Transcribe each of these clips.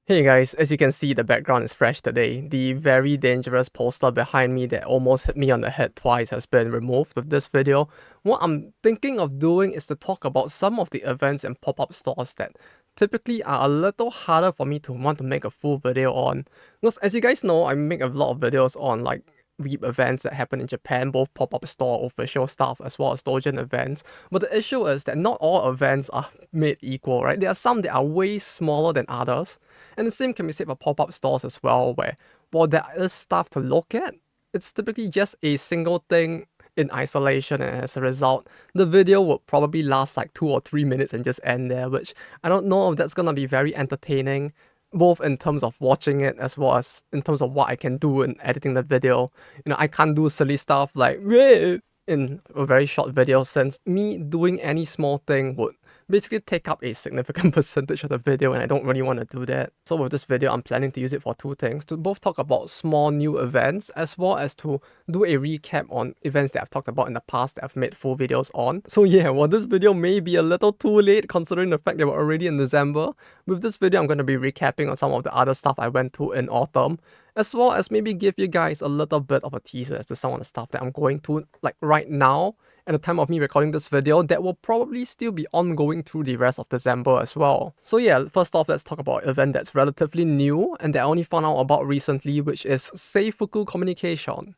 Hey guys, as you can see, the background is fresh today. The very dangerous poster behind me that almost hit me on the head twice has been removed with this video. What I'm thinking of doing is to talk about some of the events and pop-up stores that typically are a little harder for me to want to make a full video on. Because as you guys know, I make a lot of videos on like Weeb events that happen in Japan, both pop-up store official stuff as well as Doujin events. But the issue is that not all events are made equal, right? There are some that are way smaller than others. And the same can be said for pop-up stores as well, where while there is stuff to look at, it's typically just a single thing in isolation, and as a result, the video would probably last like 2 or 3 minutes and just end there, which I don't know if that's gonna be very entertaining, both in terms of watching it as well as in terms of what I can do in editing the video. I can't do silly stuff like "Wait" in a very short video, since me doing any small thing would basically take up a significant percentage of the video, and I don't really want to do that. So with this video, I'm planning to use it for two things: to both talk about small new events, as well as to do a recap on events that I've talked about in the past that I've made full videos on. So yeah, while this video may be a little too late considering the fact that we're already in December, with this video I'm going to be recapping on some of the other stuff I went to in autumn, as well as maybe give you guys a little bit of a teaser as to some of the stuff that I'm going to like right now at the time of me recording this video that will probably still be ongoing through the rest of December as well. So yeah, first off, let's talk about an event that's relatively new and that I only found out about recently, which is Seifuku communication.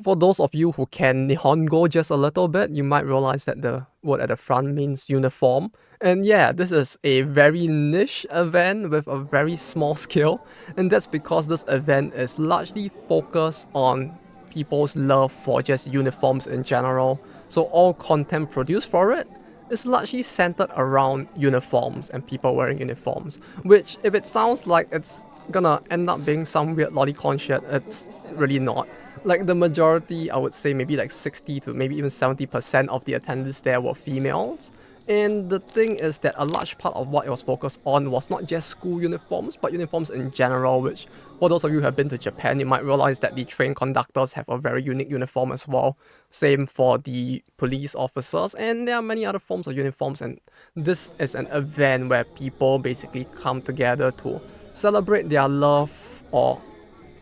For those of you who can Nihongo just a little bit, you might realize that the word at the front means uniform. And yeah, this is a very niche event with a very small scale, and that's because this event is largely focused on people's love for just uniforms in general. So all content produced for it is largely centered around uniforms and people wearing uniforms, which if it sounds like it's gonna end up being some weird lolicon shit, it's really not. Like the majority, I would say maybe like 60 to maybe even 70% of the attendees there were females. And the thing is that a large part of what it was focused on was not just school uniforms, but uniforms in general, which for those of you who have been to Japan, you might realize that the train conductors have a very unique uniform as well. Same for the police officers, and there are many other forms of uniforms, and this is an event where people basically come together to celebrate their love, or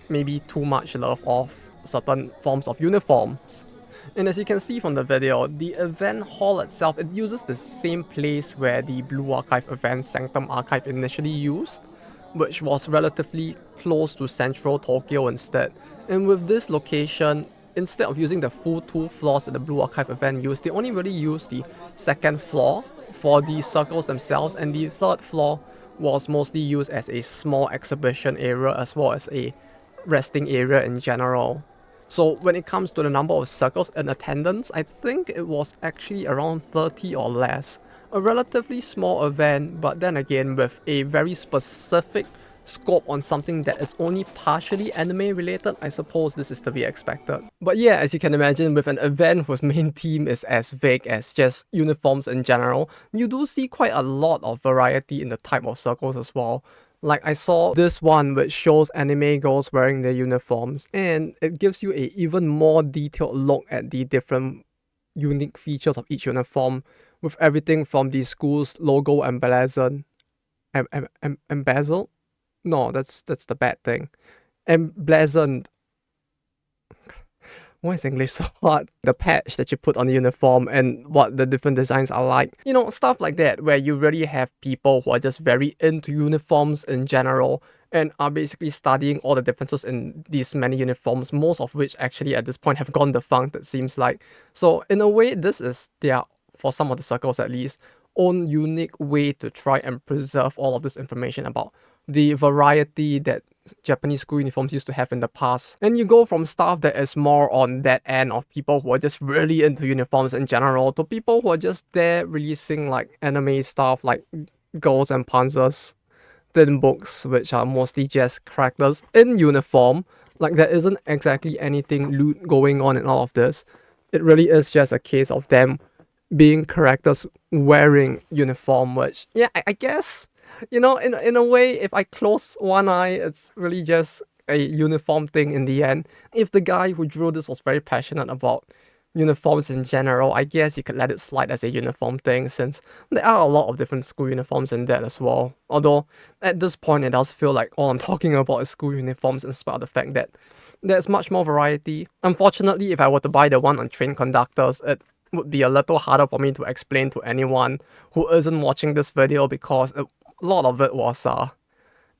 maybe too much love, of certain forms of uniforms. And as you can see from the video, the event hall itself, it uses the same place where the Blue Archive event Sanctum Archive initially used, which was relatively close to central Tokyo instead. And with this location, instead of using the full 2 floors that the Blue Archive event used, they only really used the second floor for the circles themselves, and the third floor was mostly used as a small exhibition area as well as a resting area in general. So when it comes to the number of circles in attendance, I think it was actually around 30 or less. A relatively small event, but then again with a very specific scope on something that is only partially anime related, I suppose this is to be expected. But yeah, as you can imagine, with an event whose main theme is as vague as just uniforms in general, you do see quite a lot of variety in the type of circles as well. Like I saw this one which shows anime girls wearing their uniforms, and it gives you a even more detailed look at the different unique features of each uniform, with everything from the school's logo emblazoned. Embezzled? No, that's the bad thing. Emblazoned. Why is English so hard? The patch that you put on the uniform and what the different designs are like. Stuff like that, where you really have people who are just very into uniforms in general and are basically studying all the differences in these many uniforms, most of which actually at this point have gone defunct, it seems like. So in a way, this is their, for some of the circles at least, own unique way to try and preserve all of this information about the variety that Japanese school uniforms used to have in the past. And you go from stuff that is more on that end of people who are just really into uniforms in general to people who are just there releasing like anime stuff like Girls and Panzers thin books, which are mostly just characters in uniform. Like there isn't exactly anything lewd going on in all of this. It really is just a case of them being characters wearing uniform, which yeah, I guess in a way, if I close one eye, it's really just a uniform thing in the end. If the guy who drew this was very passionate about uniforms in general, I guess you could let it slide as a uniform thing since there are a lot of different school uniforms in that as well. Although at this point it does feel like all I'm talking about is school uniforms in spite of the fact that there's much more variety. Unfortunately, if I were to buy the one on train conductors, it would be a little harder for me to explain to anyone who isn't watching this video because a lot of it was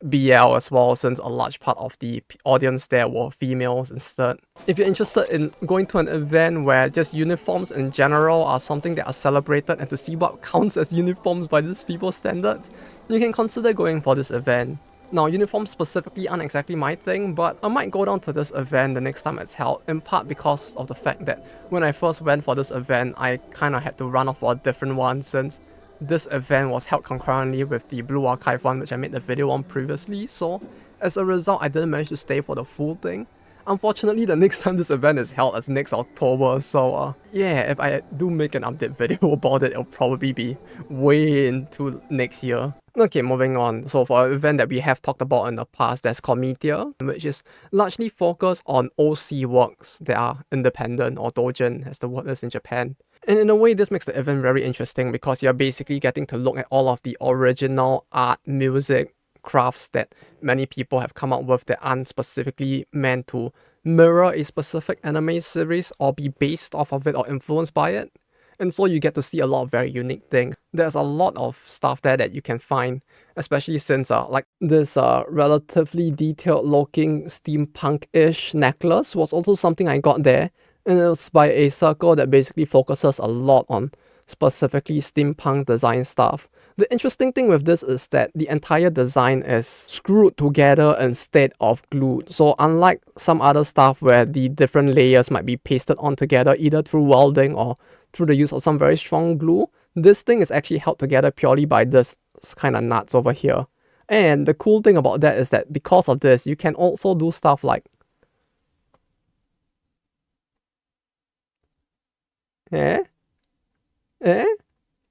BL as well, since a large part of the audience there were females instead. If you're interested in going to an event where just uniforms in general are something that are celebrated and to see what counts as uniforms by these people's standards, you can consider going for this event. Now, uniforms specifically aren't exactly my thing, but I might go down to this event the next time it's held, in part because of the fact that when I first went for this event, I kinda had to run off for a different one since this event was held concurrently with the Blue Archive one, which I made the video on previously, so as a result, I didn't manage to stay for the full thing. Unfortunately, the next time this event is held is next October, so yeah, if I do make an update video about it, it'll probably be way into next year. Okay, moving on. So for an event that we have talked about in the past, there's Comitia, which is largely focused on OC works that are independent, or Doujin as the word is in Japan. And in a way, this makes the event very interesting because you're basically getting to look at all of the original art, music, crafts that many people have come up with that aren't specifically meant to mirror a specific anime series or be based off of it or influenced by it. And so you get to see a lot of very unique things. There's a lot of stuff there that you can find, especially since like this relatively detailed looking steampunk-ish necklace was also something I got there. And it was by a circle that basically focuses a lot on specifically steampunk design stuff. The interesting thing with this is that the entire design is screwed together instead of glued. So unlike some other stuff where the different layers might be pasted on together either through welding or through the use of some very strong glue, this thing is actually held together purely by this kind of nuts over here. And the cool thing about that is that because of this, you can also do stuff like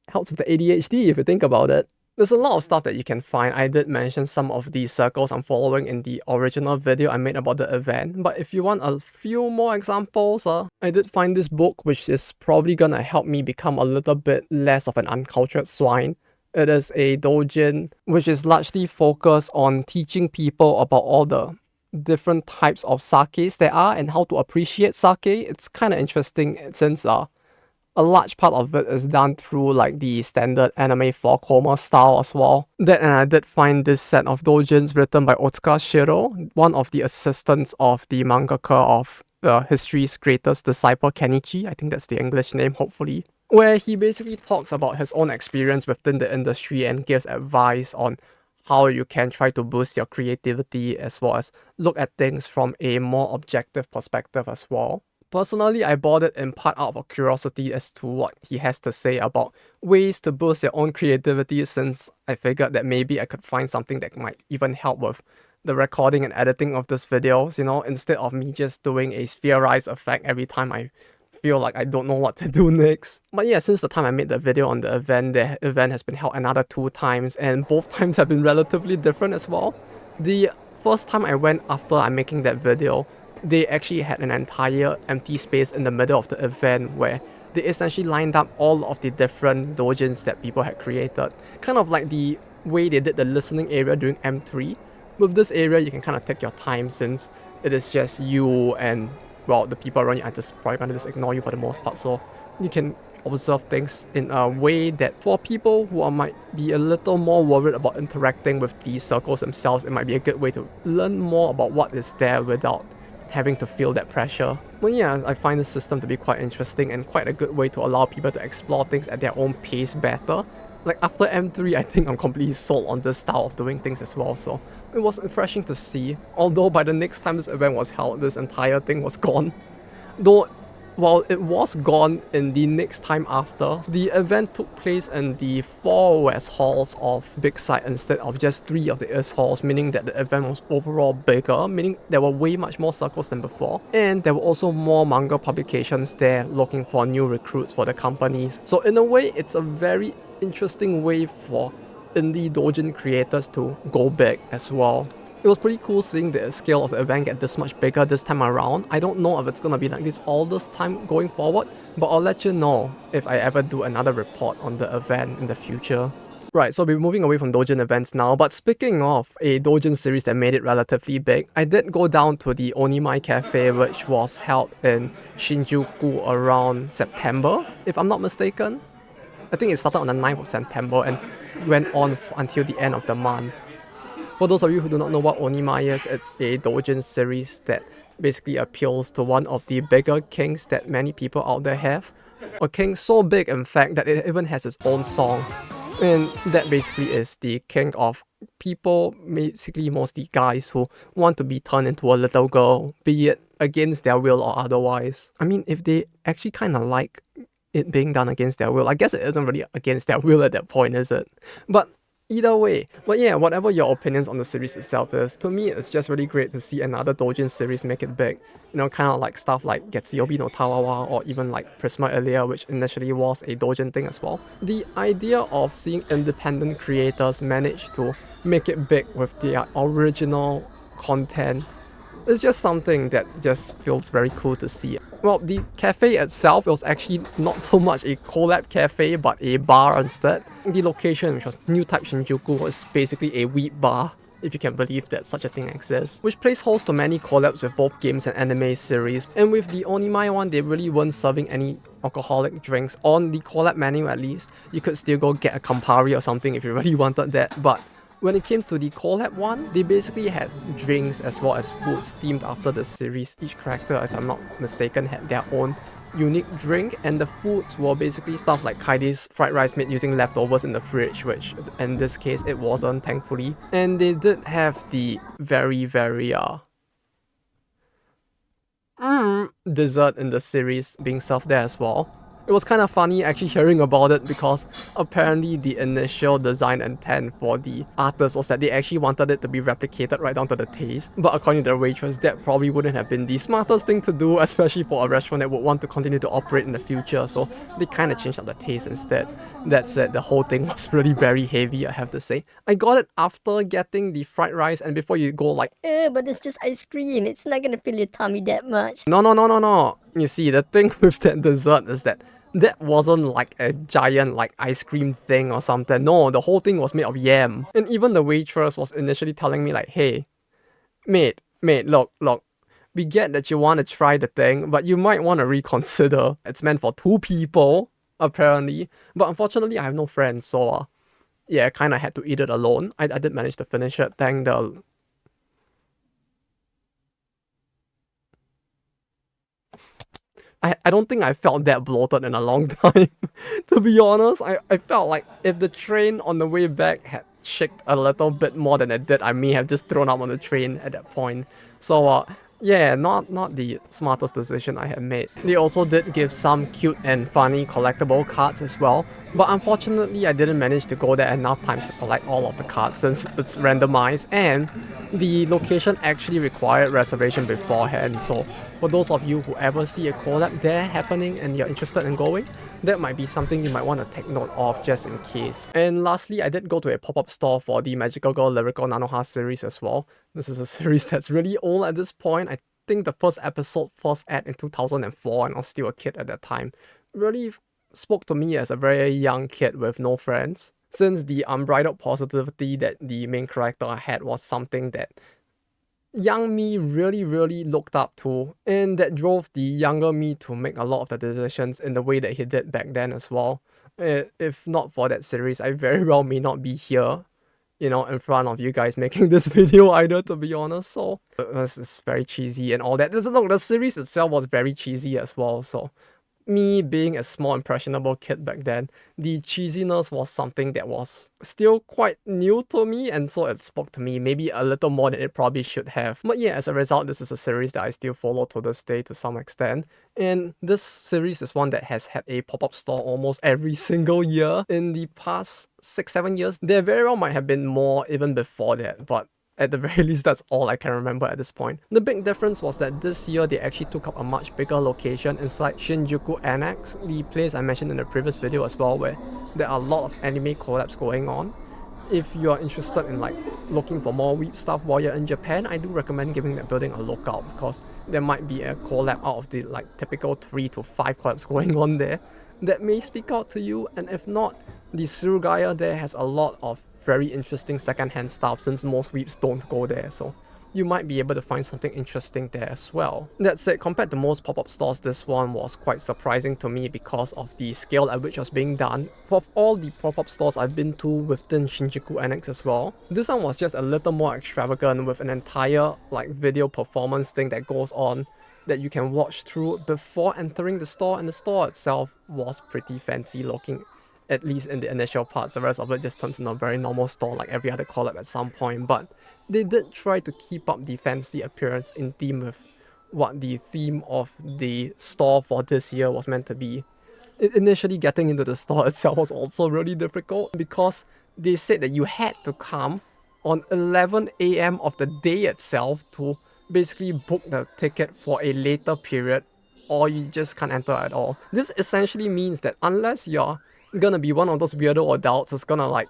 helps with the ADHD if you think about it. There's a lot of stuff that you can find. I did mention some of these circles I'm following in the original video I made about the event, but if you want a few more examples, I did find this book which is probably gonna help me become a little bit less of an uncultured swine. It is a doujin which is largely focused on teaching people about all the different types of sakes there are and how to appreciate sake. It's kind of interesting since a large part of it is done through like the standard anime 4-koma style as well. And I did find this set of doujins written by Otsuka Shiro, one of the assistants of the mangaka of history's greatest disciple Kenichi, I think that's the English name hopefully, where he basically talks about his own experience within the industry and gives advice on how you can try to boost your creativity as well as look at things from a more objective perspective as well. Personally, I bought it in part out of curiosity as to what he has to say about ways to boost your own creativity, since I figured that maybe I could find something that might even help with the recording and editing of these videos, you know, instead of me just doing a spherized effect every time I feel like I don't know what to do next. But yeah, since the time I made the video on the event has been held another 2 times, and both times have been relatively different as well. The first time I went after I'm making that video, they actually had an entire empty space in the middle of the event where they essentially lined up all of the different doujins that people had created. Kind of like the way they did the listening area during M3. With this area, you can kind of take your time since it is just you and, well, the people around you are just probably going to just ignore you for the most part. So you can observe things in a way that for people who might be a little more worried about interacting with these circles themselves, it might be a good way to learn more about what is there without having to feel that pressure. But yeah, I find this system to be quite interesting and quite a good way to allow people to explore things at their own pace better. Like after M3, I think I'm completely sold on this style of doing things as well, so it was refreshing to see. Although by the next time this event was held, this entire thing was gone. Though, while it was gone in the next time after, the event took place in the 4 west halls of Big Sight instead of just 3 of the east halls, meaning that the event was overall bigger, meaning there were way much more circles than before, and there were also more manga publications there looking for new recruits for the companies. So in a way, it's a very interesting way for indie doujin creators to go big as well. It was pretty cool seeing the scale of the event get this much bigger this time around. I don't know if it's gonna be like this all this time going forward, but I'll let you know if I ever do another report on the event in the future. Right, so we're moving away from Doujin events now, but speaking of a Doujin series that made it relatively big, I did go down to the Onimai Cafe, which was held in Shinjuku around September, if I'm not mistaken. I think it started on the 9th of September and went on until the end of the month. For those of you who do not know what Onimai is, it's a Doujin series that basically appeals to one of the bigger kings that many people out there have. A king so big, in fact, that it even has its own song. And that basically is the king of people, basically mostly guys who want to be turned into a little girl, be it against their will or otherwise. I mean, if they actually kind of like it being done against their will, I guess it isn't really against their will at that point, is it? But either way, but yeah, whatever your opinions on the series itself is, to me it's just really great to see another Doujin series make it big. You know, kind of like stuff like Getsuyobi no Tawawa or even like Prisma Elia, which initially was a Doujin thing as well. The idea of seeing independent creators manage to make it big with their original content is just something that just feels very cool to see. Well, the cafe itself was actually not so much a collab cafe, but a bar instead. The location, which was New Type Shinjuku, was basically a Weeb bar, if you can believe that such a thing exists, which plays host to many collabs with both games and anime series. And with the Onimai one, they really weren't serving any alcoholic drinks on the collab menu at least. You could still go get a Campari or something if you really wanted that, but when it came to the collab one, they basically had drinks as well as foods themed after the series. Each character, if I'm not mistaken, had their own unique drink, and the foods were basically stuff like Kaidi's fried rice made using leftovers in the fridge, which in this case it wasn't, thankfully. And they did have the very dessert in the series being served there as well. It was kind of funny actually hearing about it because apparently the initial design intent for the artist was that they actually wanted it to be replicated right down to the taste. But according to the waitress, that probably wouldn't have been the smartest thing to do, especially for a restaurant that would want to continue to operate in the future. So they kind of changed up the taste instead. That said, the whole thing was really very heavy, I have to say. I got it after getting the fried rice, and before you go like, but it's just ice cream. It's not gonna fill your tummy that much. No. You see, the thing with that dessert is that wasn't like a giant like ice cream thing or something. No, the whole thing was made of yam. And even the waitress was initially telling me like, hey, mate, look, we get that you want to try the thing, but you might want to reconsider. It's meant for 2 people, apparently. But unfortunately, I have no friends, so yeah, I kind of had to eat it alone. I did manage to finish it, thank the... I don't think I felt that bloated in a long time. To be honest, I felt like if the train on the way back had shaked a little bit more than it did, I may have just thrown up on the train at that point. So yeah, not the smartest decision I had made. They also did give some cute and funny collectible cards as well, but unfortunately I didn't manage to go there enough times to collect all of the cards since it's randomized, and the location actually required reservation beforehand. So for those of you who ever see a collab there happening and you're interested in going, that might be something you might want to take note of just in case. And lastly, I did go to a pop-up store for the Magical Girl Lyrical Nanoha series as well. This is a series that's really old at this point. I think the first episode first aired in 2004 and I was still a kid at that time. Really spoke to me as a very young kid with no friends, since the unbridled positivity that the main character had was something that young me really looked up to, and that drove the younger me to make a lot of the decisions in the way that he did back then as well. If not for that series, I very well may not be here, you know, in front of you guys making this video either, to be honest. So it's very cheesy and all that. Look, the series itself was very cheesy as well, so me being a small impressionable kid back then, the cheesiness was something that was still quite new to me, and so it spoke to me maybe a little more than it probably should have. But yeah, as a result, this is a series that I still follow to this day to some extent, and this series is one that has had a pop-up store almost every single year in the past 6-7 years. There very well might have been more even before that, but at the very least, that's all I can remember at this point. The big difference was that this year they actually took up a much bigger location inside Shinjuku Annex, the place I mentioned in the previous video as well, where there are a lot of anime collabs going on. If you're interested in like looking for more Weeb stuff while you're in Japan, I do recommend giving that building a look out, because there might be a collab out of the like typical 3 to 5 collabs going on there that may speak out to you. And if not, the Surugaya there has a lot of very interesting second-hand stuff, since most Weebs don't go there, so you might be able to find something interesting there as well. That said, compared to most pop-up stores, this one was quite surprising to me because of the scale at which it was being done. For all the pop-up stores I've been to within Shinjuku Annex as well, this one was just a little more extravagant, with an entire like video performance thing that goes on that you can watch through before entering the store, and the store itself was pretty fancy looking, at least in the initial parts. The rest of it just turns into a very normal store like every other collab at some point, but they did try to keep up the fancy appearance in theme with what the theme of the store for this year was meant to be. Initially getting into the store itself was also really difficult, because they said that you had to come on 11 AM of the day itself to basically book the ticket for a later period, or you just can't enter at all. This essentially means that unless you're gonna be one of those weirdo adults who's gonna like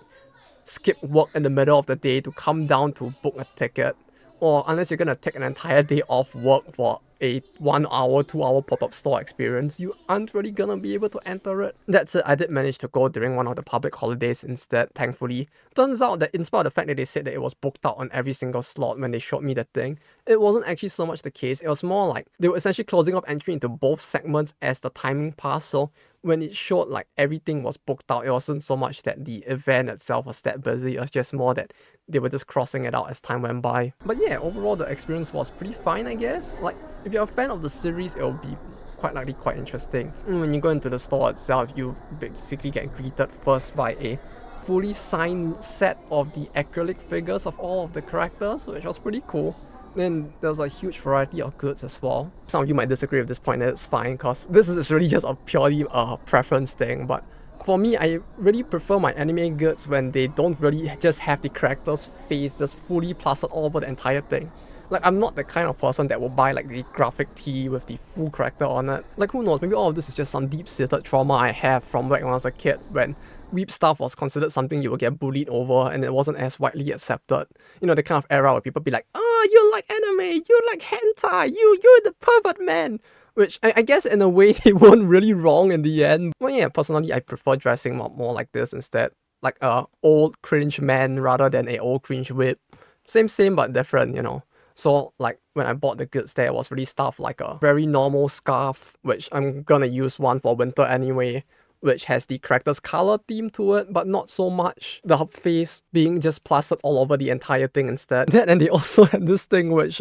skip work in the middle of the day to come down to book a ticket, or unless you're gonna take an entire day off work for a 1 hour, 2 hour pop-up store experience, you aren't really gonna be able to enter it. That's it, I did manage to go during one of the public holidays instead, thankfully. Turns out that in spite of the fact that they said that it was booked out on every single slot when they showed me the thing, it wasn't actually so much the case. It was more like they were essentially closing off entry into both segments as the timing passed, so when it showed like everything was booked out, it wasn't so much that the event itself was that busy, it was just more that they were just crossing it out as time went by. But yeah, overall the experience was pretty fine, I guess. Like, if you're a fan of the series, it'll be quite likely quite interesting. When you go into the store itself, you basically get greeted first by a fully signed set of the acrylic figures of all of the characters, which was pretty cool. Then there's a huge variety of goods as well. Some of you might disagree with this point, and it's fine, because this is really just a purely preference thing, but for me, I really prefer my anime goods when they don't really just have the character's face just fully plastered all over the entire thing. Like, I'm not the kind of person that will buy like the graphic tee with the full character on it. Like, who knows, maybe all of this is just some deep-seated trauma I have from back when I was a kid, when Weeb stuff was considered something you would get bullied over and it wasn't as widely accepted. You know, the kind of era where people be like, oh, you like anime, you like hentai, you're the pervert man. Which I guess in a way they weren't really wrong in the end. But yeah, personally I prefer dressing more like this instead. Like a old cringe man rather than a old cringe whip. Same but different, you know. So like when I bought the goods there, it was really stuff like a very normal scarf, which I'm gonna use one for winter anyway, which has the character's color theme to it, but not so much the face being just plastered all over the entire thing instead. And they also had this thing which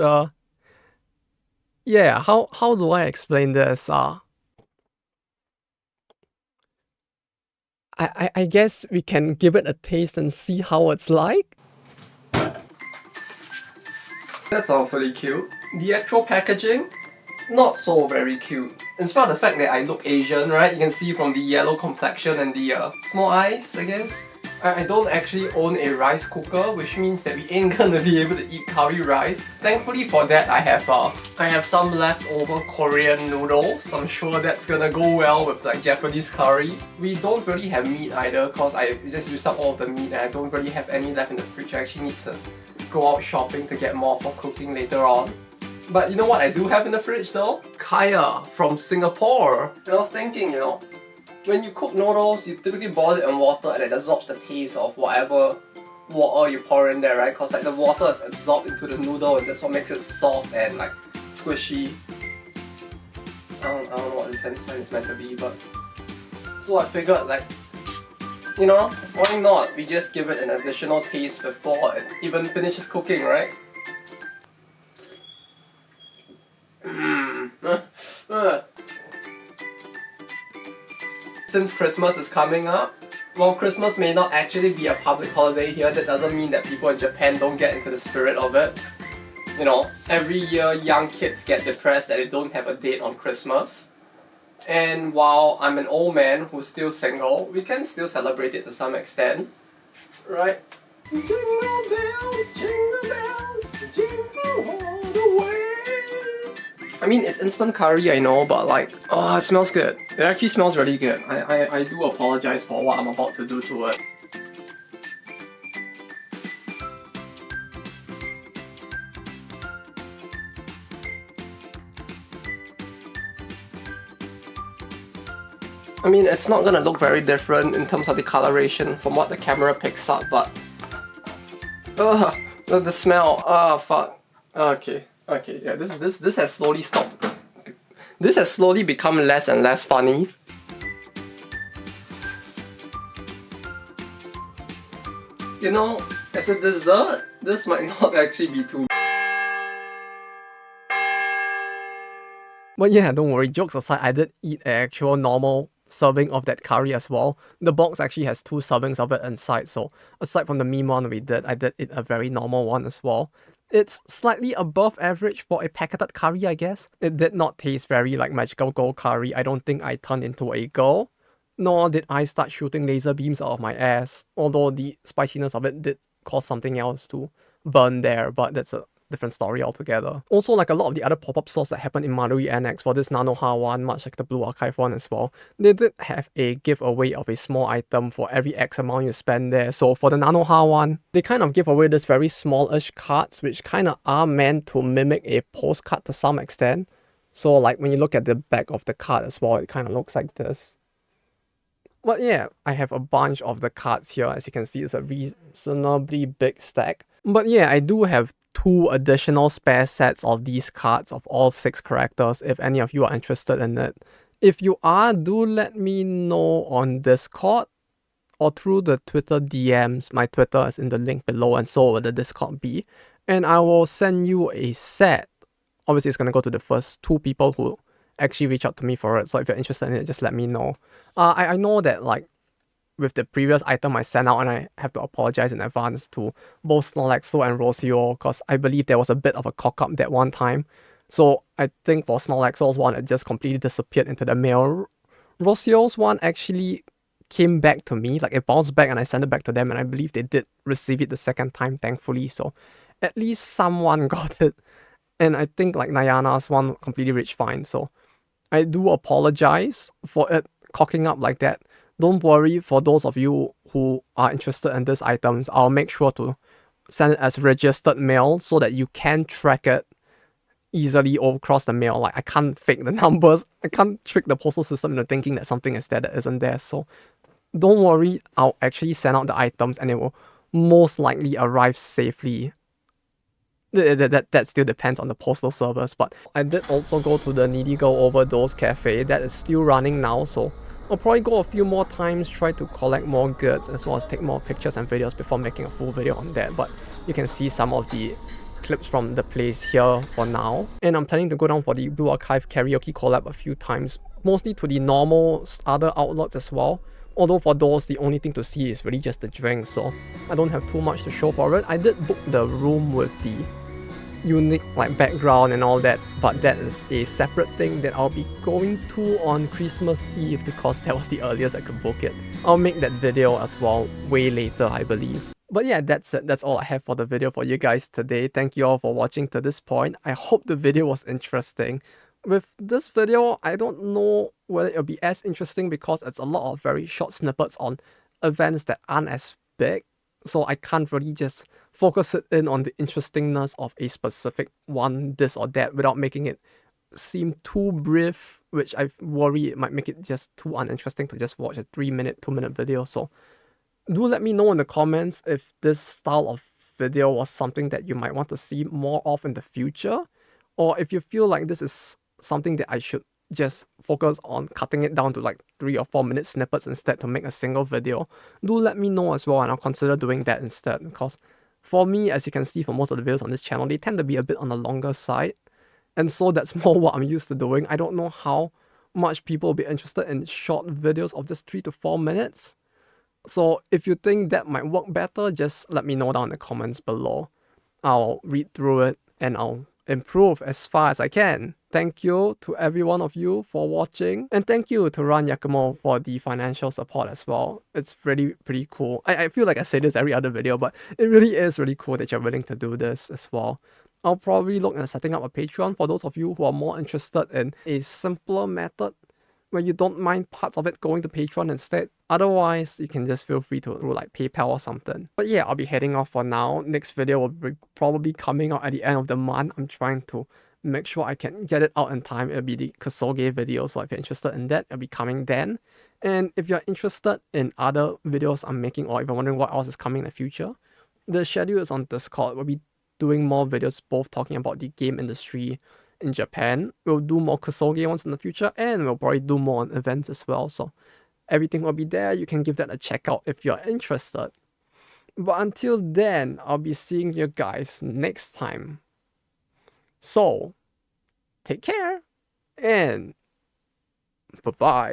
yeah, how do I explain this? I guess we can give it a taste and see how it's like. That's awfully cute. The actual packaging, not so very cute. In spite of the fact that I look Asian, right? You can see from the yellow complexion and the small eyes, I guess. I don't actually own a rice cooker, which means that we ain't gonna be able to eat curry rice. Thankfully for that, I have some leftover Korean noodles. I'm sure that's gonna go well with like Japanese curry. We don't really have meat either, cause I just used up all of the meat and I don't really have any left in the fridge. I actually need to go out shopping to get more for cooking later on. But you know what I do have in the fridge though? Kaya from Singapore. And I was thinking, you know, when you cook noodles, you typically boil it in water and it absorbs the taste of whatever water you pour in there, right? Cause like the water is absorbed into the noodle and that's what makes it soft and like squishy. I don't know what this hand sign is meant to be, but so I figured like, you know, why not? We just give it an additional taste before it even finishes cooking, right? Since Christmas is coming up, while Christmas may not actually be a public holiday here, that doesn't mean that people in Japan don't get into the spirit of it. You know, every year young kids get depressed that they don't have a date on Christmas. And while I'm an old man who's still single, we can still celebrate it to some extent, right? Jingle bells, jingle all the way. I mean, it's instant curry, I know, but like, oh, it smells good. It actually smells really good. I do apologize for what I'm about to do to it. I mean, it's not gonna look very different in terms of the coloration from what the camera picks up, but ugh, the smell. Ah, fuck. Okay, yeah. This has slowly stopped. This has slowly become less and less funny. You know, as a dessert, this might not actually be too. But yeah, don't worry, jokes aside, I did eat an actual normal serving of that curry as well. The box actually has 2 servings of it inside, so aside from the meme one I did eat a very normal one as well. It's slightly above average for a packeted curry, I guess. It did not taste very like magical gold curry. I don't think I turned into a girl, nor did I start shooting laser beams out of my ass, although the spiciness of it did cause something else to burn there, but that's a different story altogether. Also, like a lot of the other pop-up stores that happened in Marui Annex for this Nanoha one, much like the Blue Archive one as well, they did have a giveaway of a small item for every X amount you spend there. So for the Nanoha one, they kind of give away this very smallish cards, which kind of are meant to mimic a postcard to some extent. So like when you look at the back of the card as well, it kind of looks like this. But yeah, I have a bunch of the cards here. As you can see, it's a reasonably big stack. But yeah, I do have 2 additional spare sets of these cards of all 6 characters if any of you are interested in it. If you are, do let me know on Discord or through the Twitter DMs. My Twitter is in the link below, and so will the Discord be. And I will send you a set. Obviously, it's going to go to the first 2 people who actually reach out to me for it. So if you're interested in it, just let me know. I know that like with the previous item I sent out, and I have to apologize in advance to both Snorlaxo and Rocio, because I believe there was a bit of a cock-up that one time. So I think for Snorlaxo's one, it just completely disappeared into the mail. Rocio's one actually came back to me, like it bounced back and I sent it back to them, and I believe they did receive it the second time, thankfully. So at least someone got it. And I think like Nayana's one completely reached fine. So I do apologize for it cocking up like that. Don't worry, for those of you who are interested in these items, I'll make sure to send it as registered mail so that you can track it easily across the mail. Like I can't fake the numbers. I can't trick the postal system into thinking that something is there that isn't there. So don't worry, I'll actually send out the items and it will most likely arrive safely. That still depends on the postal service, but I did also go to the Needy Girl Overdose Cafe. That is still running now, so I'll probably go a few more times, try to collect more goods as well as take more pictures and videos before making a full video on that. But you can see some of the clips from the place here for now. And I'm planning to go down for the Blue Archive karaoke collab a few times, mostly to the normal other outlets as well. Although for those, the only thing to see is really just the drinks, so I don't have too much to show for it. I did book the room with the unique like background and all that, but that is a separate thing that I'll be going to on Christmas Eve because that was the earliest I could book it. I'll make that video as well way later, I believe. But yeah, that's it. That's all I have for the video for you guys today. Thank you all for watching to this point. I hope the video was interesting. With this video, I don't know whether it'll be as interesting because it's a lot of very short snippets on events that aren't as big, so I can't really just focus it in on the interestingness of a specific one, this or that, without making it seem too brief, which I worry it might make it just too uninteresting to just watch a 3-minute, 2-minute video. So do let me know in the comments if this style of video was something that you might want to see more of in the future, or if you feel like this is something that I should just focus on cutting it down to like 3 or 4 minute snippets instead to make a single video. Do let me know as well, and I'll consider doing that instead, because for me, as you can see from most of the videos on this channel, they tend to be a bit on the longer side, and so that's more what I'm used to doing. I don't know how much people will be interested in short videos of just 3 to 4 minutes. So if you think that might work better, just let me know down in the comments below. I'll read through it and I'll improve as far as I can. Thank you to every one of you for watching, and thank you to Ran Yakumo for the financial support as well. It's really pretty cool. I feel like I say this every other video, but it really is really cool that you're willing to do this as well. I'll probably look at setting up a Patreon for those of you who are more interested in a simpler method where you don't mind parts of it going to Patreon instead. Otherwise, you can just feel free to do like PayPal or something. But yeah, I'll be heading off for now. Next video will be probably coming out at the end of the month. I'm trying to make sure I can get it out in time. It'll be the Kosoge video, so if you're interested in that, it'll be coming then. And if you're interested in other videos I'm making, or if you're wondering what else is coming in the future, the schedule is on Discord. We'll be doing more videos, both talking about the game industry in Japan. We'll do more Kosoge ones in the future, and we'll probably do more on events as well. So everything will be there. You can give that a check out if you're interested. But until then, I'll be seeing you guys next time. So, take care and bye-bye.